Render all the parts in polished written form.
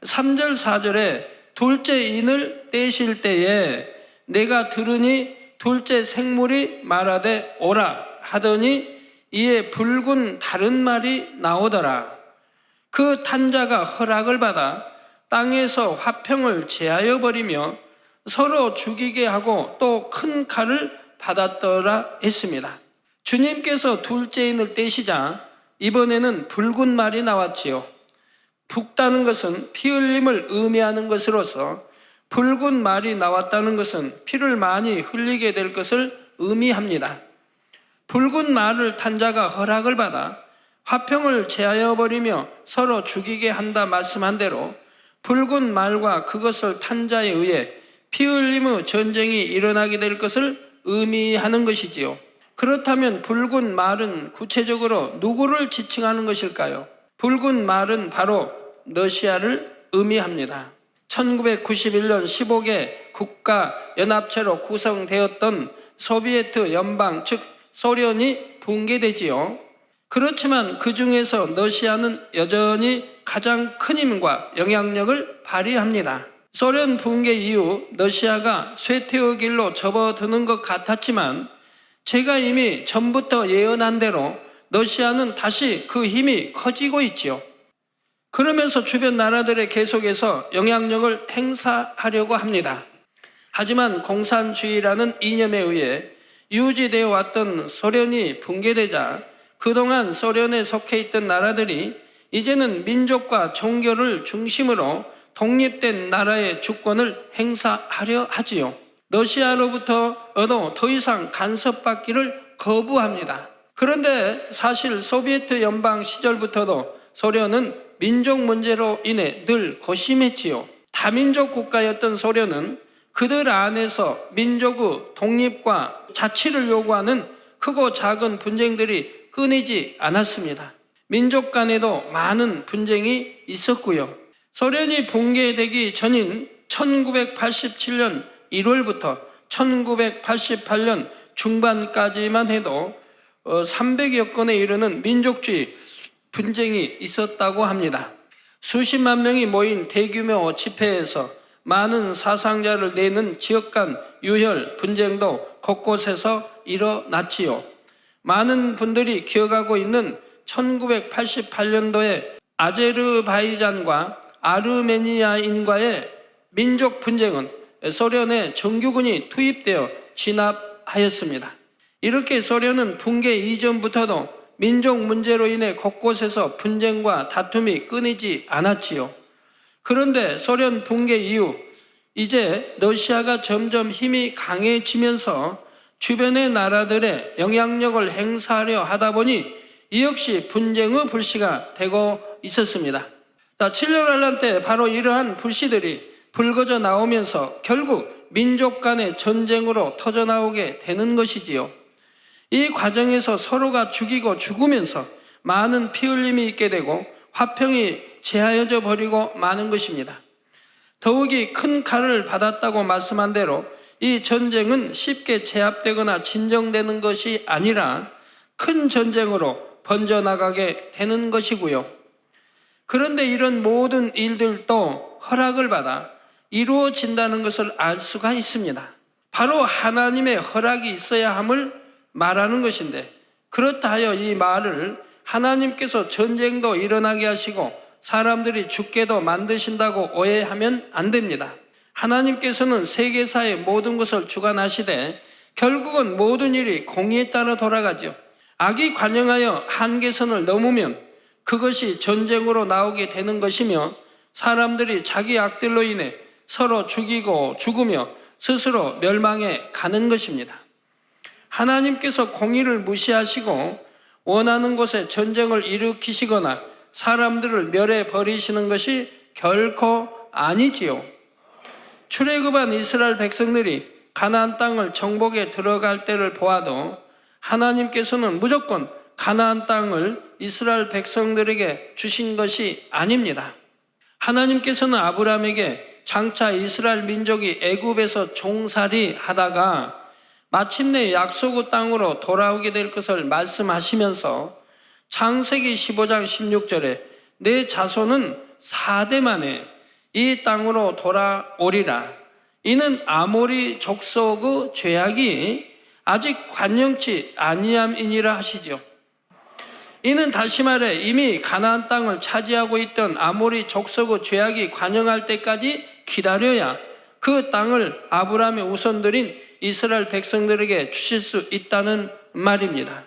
3절 4절에 둘째 인을 떼실 때에 내가 들으니 둘째 생물이 말하되 오라 하더니 이에 붉은 다른 말이 나오더라. 그 탄자가 허락을 받아 땅에서 화평을 제하여 버리며 서로 죽이게 하고 또 큰 칼을 받았더라 했습니다. 주님께서 둘째 인을 떼시자 이번에는 붉은 말이 나왔지요. 붉다는 것은 피 흘림을 의미하는 것으로서 붉은 말이 나왔다는 것은 피를 많이 흘리게 될 것을 의미합니다. 붉은 말을 탄 자가 허락을 받아 화평을 제하여 버리며 서로 죽이게 한다 말씀한 대로 붉은 말과 그것을 탄 자에 의해 피 흘림의 전쟁이 일어나게 될 것을 의미하는 것이지요. 그렇다면 붉은 말은 구체적으로 누구를 지칭하는 것일까요? 붉은 말은 바로 러시아를 의미합니다. 1991년 15개 국가 연합체로 구성되었던 소비에트 연방 즉 소련이 붕괴되지요. 그렇지만 그 중에서 러시아는 여전히 가장 큰 힘과 영향력을 발휘합니다. 소련 붕괴 이후 러시아가 쇠퇴의 길로 접어드는 것 같았지만 제가 이미 전부터 예언한 대로 러시아는 다시 그 힘이 커지고 있지요. 그러면서 주변 나라들에 계속해서 영향력을 행사하려고 합니다. 하지만 공산주의라는 이념에 의해 유지되어 왔던 소련이 붕괴되자 그동안 소련에 속해 있던 나라들이 이제는 민족과 종교를 중심으로 독립된 나라의 주권을 행사하려 하지요. 러시아로부터도 더 이상 간섭받기를 거부합니다. 그런데 사실 소비에트 연방 시절부터도 소련은 민족 문제로 인해 늘 고심했지요. 다민족 국가였던 소련은 그들 안에서 민족의 독립과 자치를 요구하는 크고 작은 분쟁들이 끊이지 않았습니다. 민족 간에도 많은 분쟁이 있었고요. 소련이 붕괴되기 전인 1987년 1월부터 1988년 중반까지만 해도 300여 건에 이르는 민족주의 분쟁이 있었다고 합니다. 수십만 명이 모인 대규모 집회에서 많은 사상자를 내는 지역 간 유혈 분쟁도 곳곳에서 일어났지요. 많은 분들이 기억하고 있는 1988년도에 아제르바이잔과 아르메니아인과의 민족 분쟁은 소련의 정규군이 투입되어 진압하였습니다. 이렇게 소련은 붕괴 이전부터도 민족 문제로 인해 곳곳에서 분쟁과 다툼이 끊이지 않았지요. 그런데 소련 붕괴 이후 이제 러시아가 점점 힘이 강해지면서 주변의 나라들의 영향력을 행사하려 하다 보니 이 역시 분쟁의 불씨가 되고 있었습니다. 7.26 때 바로 이러한 불씨들이 불거져 나오면서 결국 민족 간의 전쟁으로 터져나오게 되는 것이지요. 이 과정에서 서로가 죽이고 죽으면서 많은 피 흘림이 있게 되고 화평이 제하여져 버리고 마는 것입니다. 더욱이 큰 칼을 받았다고 말씀한 대로 이 전쟁은 쉽게 제압되거나 진정되는 것이 아니라 큰 전쟁으로 번져나가게 되는 것이고요. 그런데 이런 모든 일들도 허락을 받아 이루어진다는 것을 알 수가 있습니다. 바로 하나님의 허락이 있어야 함을 말하는 것인데, 그렇다 하여 이 말을 하나님께서 전쟁도 일어나게 하시고 사람들이 죽게도 만드신다고 오해하면 안 됩니다. 하나님께서는 세계사의 모든 것을 주관하시되 결국은 모든 일이 공의에 따라 돌아가죠. 악이 관영하여 한계선을 넘으면 그것이 전쟁으로 나오게 되는 것이며, 사람들이 자기 악들로 인해 서로 죽이고 죽으며 스스로 멸망해 가는 것입니다. 하나님께서 공의를 무시하시고 원하는 곳에 전쟁을 일으키시거나 사람들을 멸해 버리시는 것이 결코 아니지요. 출애굽한 이스라엘 백성들이 가나안 땅을 정복에 들어갈 때를 보아도 하나님께서는 무조건 가나안 땅을 이스라엘 백성들에게 주신 것이 아닙니다. 하나님께서는 아브라함에게 장차 이스라엘 민족이 애굽에서 종살이 하다가 마침내 약속의 땅으로 돌아오게 될 것을 말씀하시면서 창세기 15장 16절에 내 자손은 4대 만에 이 땅으로 돌아오리라. 이는 아모리 족속의 죄악이 아직 관영치 아니함이니라 하시죠. 이는 다시 말해 이미 가나안 땅을 차지하고 있던 아모리 족속의 죄악이 관영할 때까지 기다려야 그 땅을 아브라함의 우선들인 이스라엘 백성들에게 주실 수 있다는 말입니다.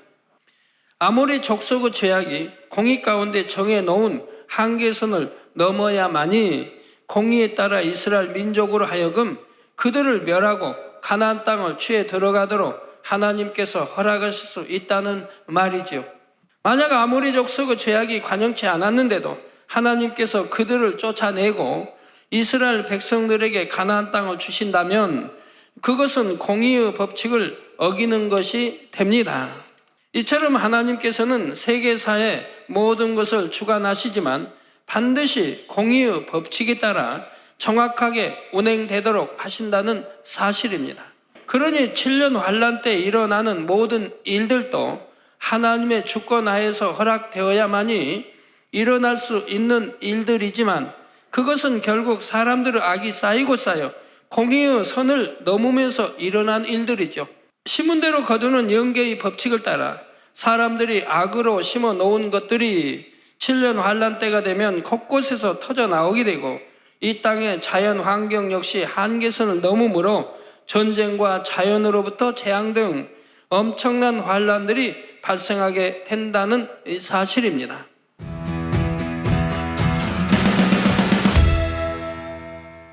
아모리 족속의 죄악이 공의 가운데 정해놓은 한계선을 넘어야만이 공의에 따라 이스라엘 민족으로 하여금 그들을 멸하고 가나안 땅을 취해 들어가도록 하나님께서 허락하실 수 있다는 말이지요. 만약 아모리 족속의 죄악이 관영치 않았는데도 하나님께서 그들을 쫓아내고 이스라엘 백성들에게 가나안 땅을 주신다면 그것은 공의의 법칙을 어기는 것이 됩니다. 이처럼 하나님께서는 세계사의 모든 것을 주관하시지만 반드시 공의의 법칙에 따라 정확하게 운행되도록 하신다는 사실입니다. 그러니 7년 환란 때 일어나는 모든 일들도 하나님의 주권 하에서 허락되어야만이 일어날 수 있는 일들이지만 그것은 결국 사람들의 악이 쌓이고 쌓여 공의의 선을 넘으면서 일어난 일들이죠. 심은 대로 거두는 영계의 법칙을 따라 사람들이 악으로 심어 놓은 것들이 7년 환란 때가 되면 곳곳에서 터져 나오게 되고 이 땅의 자연 환경 역시 한계선을 넘으므로 전쟁과 자연으로부터 재앙 등 엄청난 환란들이 발생하게 된다는 사실입니다.